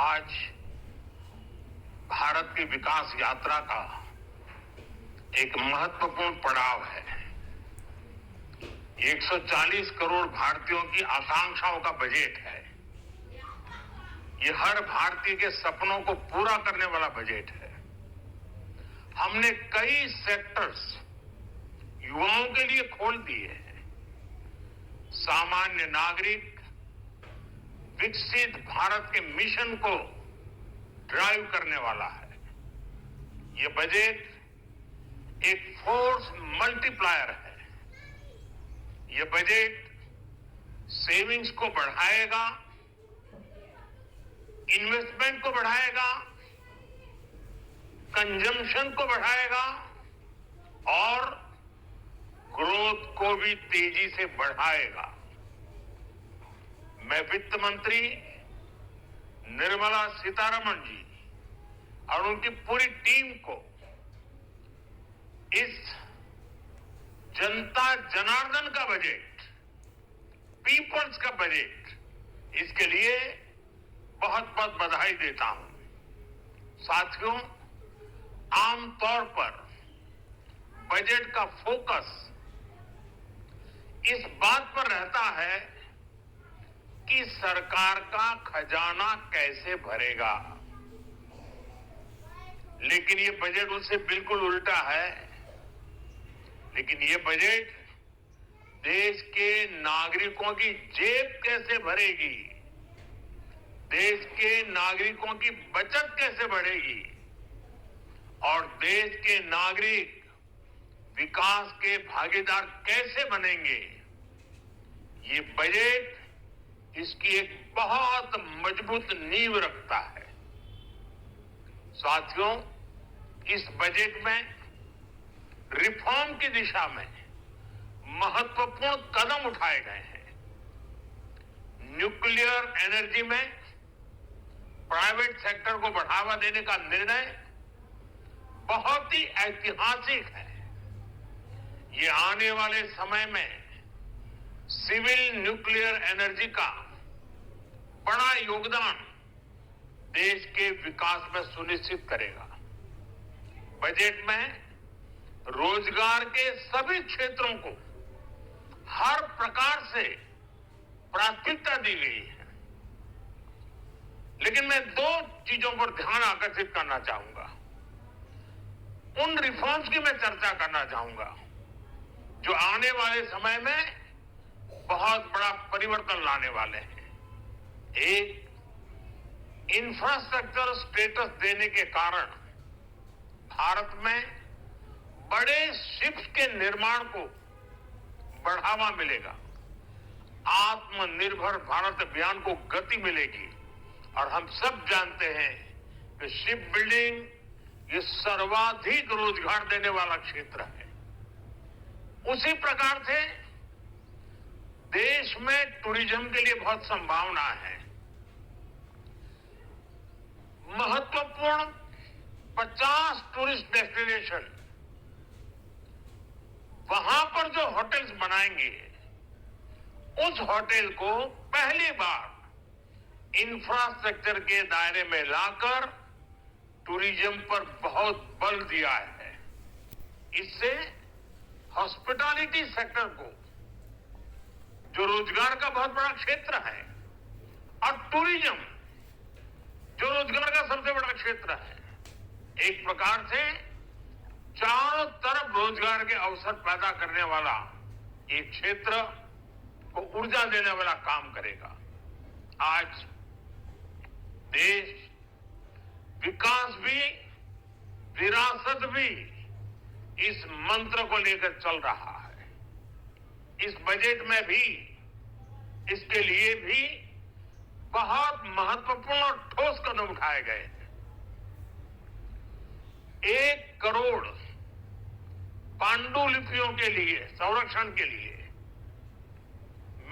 आज भारत की विकास यात्रा का एक महत्वपूर्ण पड़ाव है। 140 करोड़ भारतीयों की आकांक्षाओं का बजट है। ये हर भारतीय के सपनों को पूरा करने वाला बजट है। हमने कई सेक्टर्स युवाओं के लिए खोल दिए हैं। सामान्य नागरिक विकसित भारत के मिशन को ड्राइव करने वाला है। ये बजट एक फोर्स मल्टीप्लायर है। ये बजट सेविंग्स को बढ़ाएगा, इन्वेस्टमेंट को बढ़ाएगा, कंजम्पशन को बढ़ाएगा और ग्रोथ को भी तेजी से बढ़ाएगा। मैं वित्त मंत्री निर्मला सीतारमण जी और उनकी पूरी टीम को इस जनता जनार्दन का बजट, पीपल्स का बजट, इसके लिए बहुत बहुत बधाई देता हूं। साथियों, आमतौर पर बजट का फोकस इस बात पर रहता है कि सरकार का खजाना कैसे भरेगा, लेकिन ये बजट उससे बिल्कुल उल्टा है। लेकिन ये बजट देश के नागरिकों की जेब कैसे भरेगी, देश के नागरिकों की बचत कैसे बढ़ेगी और देश के नागरिक विकास के भागीदार कैसे बनेंगे, ये बजट इसकी एक बहुत मजबूत नींव रखता है। साथियों, इस बजट में रिफॉर्म की दिशा में महत्वपूर्ण कदम उठाए गए हैं। न्यूक्लियर एनर्जी में प्राइवेट सेक्टर को बढ़ावा देने का निर्णय बहुत ही ऐतिहासिक है। ये आने वाले समय में सिविल न्यूक्लियर एनर्जी का बड़ा योगदान देश के विकास में सुनिश्चित करेगा। बजट में रोजगार के सभी क्षेत्रों को हर प्रकार से प्राथमिकता दी गई है। लेकिन मैं दो चीजों पर ध्यान आकर्षित करना चाहूंगा। उन रिफॉर्म्स की मैं चर्चा करना चाहूंगा जो आने वाले समय में बहुत बड़ा परिवर्तन लाने वाले हैं। एक, इंफ्रास्ट्रक्चर स्टेटस देने के कारण भारत में बड़े शिप्स के निर्माण को बढ़ावा मिलेगा। आत्मनिर्भर भारत अभियान को गति मिलेगी और हम सब जानते हैं कि शिप बिल्डिंग ये सर्वाधिक रोजगार देने वाला क्षेत्र है। उसी प्रकार से देश में टूरिज्म के लिए बहुत संभावना है। महत्वपूर्ण 50 टूरिस्ट डेस्टिनेशन, वहां पर जो होटल्स बनाएंगे, उस होटल को पहली बार इंफ्रास्ट्रक्चर के दायरे में लाकर टूरिज्म पर बहुत बल दिया है। इससे हॉस्पिटैलिटी सेक्टर को, जो रोजगार का बहुत बड़ा क्षेत्र है, और टूरिज्म जो रोजगार का सबसे बड़ा क्षेत्र है, एक प्रकार से चारों तरफ रोजगार के अवसर पैदा करने वाला एक क्षेत्र को ऊर्जा देने वाला काम करेगा। आज देश विकास भी, विरासत भी इस मंत्र को लेकर चल रहा है। इस बजट में भी इसके लिए भी बहुत महत्वपूर्ण और ठोस कदम उठाए गए हैं। 1 करोड़ पांडुलिपियों के लिए, संरक्षण के लिए,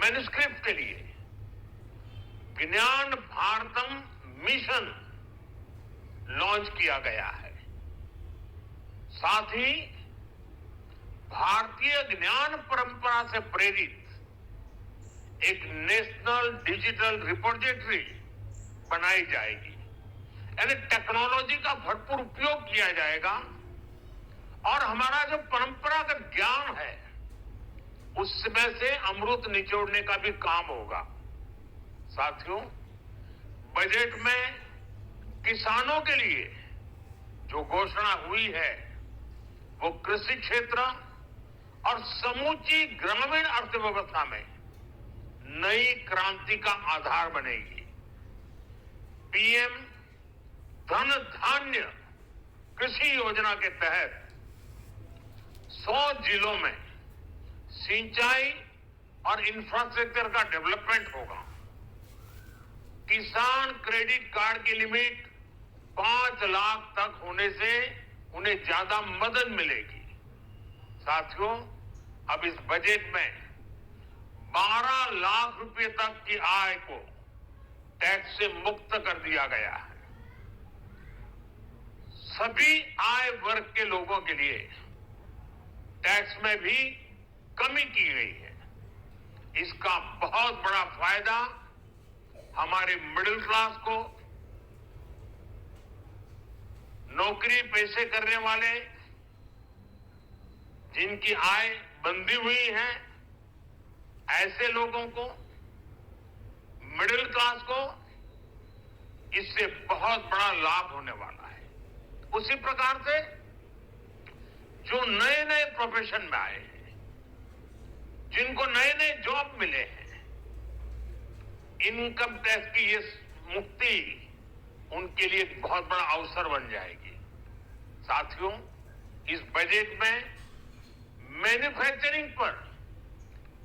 मैन्युस्क्रिप्ट के लिए ज्ञान भारतम मिशन लॉन्च किया गया है। साथ ही भारतीय ज्ञान परंपरा से प्रेरित एक नेशनल डिजिटल रिपोजिटरी बनाई जाएगी। यानी टेक्नोलॉजी का भरपूर उपयोग किया जाएगा और हमारा जो परंपरागत ज्ञान है उसमें से अमृत निचोड़ने का भी काम होगा। साथियों, बजट में किसानों के लिए जो घोषणा हुई है वो कृषि क्षेत्र और समूची ग्रामीण अर्थव्यवस्था में नई क्रांति का आधार बनेगी। पीएम धन धान्य कृषि योजना के तहत 100 जिलों में सिंचाई और इंफ्रास्ट्रक्चर का डेवलपमेंट होगा। किसान क्रेडिट कार्ड की लिमिट 5 लाख तक होने से उन्हें ज्यादा मदद मिलेगी। साथियों, अब इस बजट में 12 लाख रुपए तक की आय को टैक्स से मुक्त कर दिया गया है। सभी आय वर्ग के लोगों के लिए टैक्स में भी कमी की गई है। इसका बहुत बड़ा फायदा हमारे मिडिल क्लास को, नौकरी पेशे करने वाले जिनकी आय बंधी हुई है ऐसे लोगों को, मिडिल क्लास को इससे बहुत बड़ा लाभ होने वाला है। उसी प्रकार से जो नए नए प्रोफेशन में आए हैं, जिनको नए नए जॉब मिले हैं, इनकम टैक्स की ये मुक्ति उनके लिए एक बहुत बड़ा अवसर बन जाएगी। साथियों, इस बजट में मैन्युफैक्चरिंग पर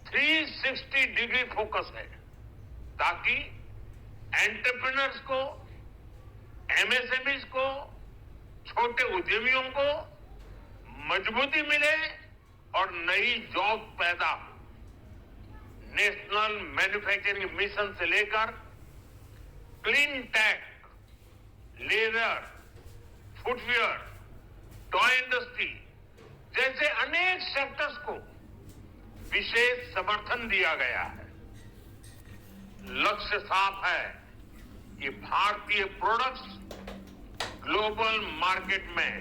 360 डिग्री फोकस है ताकि एंटरप्रेन्योर्स को, एमएसएमईज को, छोटे उद्यमियों को मजबूती मिले और नई जॉब पैदा हो। नेशनल मैन्युफैक्चरिंग मिशन से लेकर clean tech, leather, footwear, toy industry जैसे अनेक सेक्टर्स को विशेष समर्थन दिया गया है। लक्ष्य साफ है कि भारतीय प्रोडक्ट्स ग्लोबल मार्केट में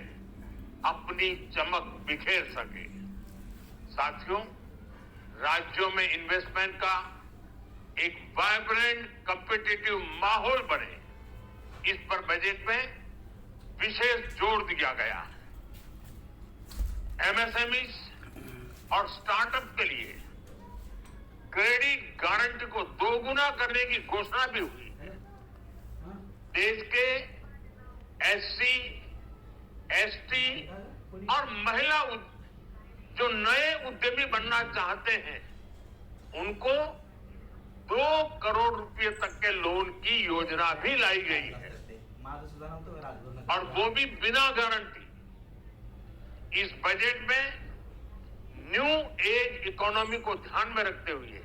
अपनी चमक बिखेर सके। साथियों, राज्यों में इन्वेस्टमेंट का एक वाइब्रेंट कॉम्पिटिटिव माहौल बने, इस पर बजट में विशेष जोर दिया गया है। एमएसएमईज और स्टार्टअप के लिए क्रेडिट गारंटी को दोगुना करने की घोषणा भी हुई है। देश के एससी, एसटी और महिला जो नए उद्यमी बनना चाहते हैं उनको 2 करोड़ रुपए तक के लोन की योजना भी लाई गई है और वो भी बिना गारंटी। इस बजट में न्यू एज इकोनॉमी को ध्यान में रखते हुए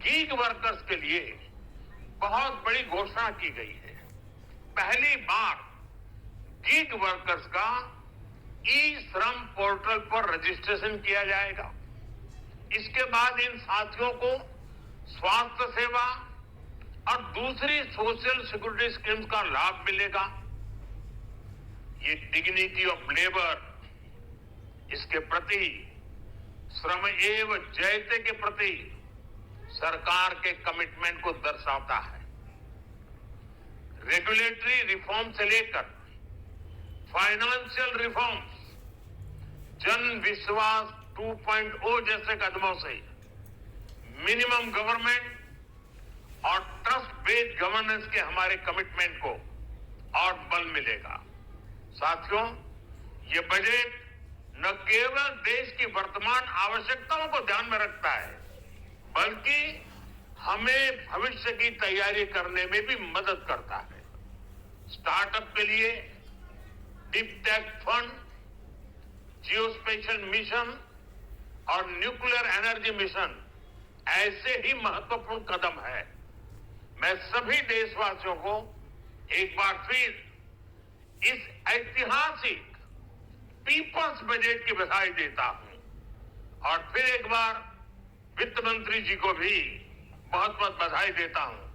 गीग वर्कर्स के लिए बहुत बड़ी घोषणा की गई है। पहली बार गीग वर्कर्स का ई श्रम पोर्टल पर रजिस्ट्रेशन किया जाएगा। इसके बाद इन साथियों को स्वास्थ्य सेवा और दूसरी सोशल सिक्योरिटी स्कीम्स का लाभ मिलेगा। ये डिग्निटी ऑफ लेबर, इसके प्रति श्रम एव जयते के प्रति सरकार के कमिटमेंट को दर्शाता है। रेगुलेटरी रिफॉर्म से लेकर फाइनेंशियल रिफॉर्म्स, जन विश्वास 2.0 जैसे कदमों से मिनिमम गवर्नमेंट और ट्रस्ट बेस्ड गवर्नेंस के हमारे कमिटमेंट को और बल मिलेगा। साथियों, ये बजट न केवल देश की वर्तमान आवश्यकताओं को ध्यान में रखता है बल्कि हमें भविष्य की तैयारी करने में भी मदद करता है। स्टार्टअप के लिए deep tech fund, geospatial mission और न्यूक्लियर एनर्जी मिशन ऐसे ही महत्वपूर्ण कदम है। मैं सभी देशवासियों को एक बार फिर इस ऐतिहासिक पीपल्स बजट की बधाई देता हूं और फिर एक बार वित्त मंत्री जी को भी बहुत बहुत बधाई देता हूं।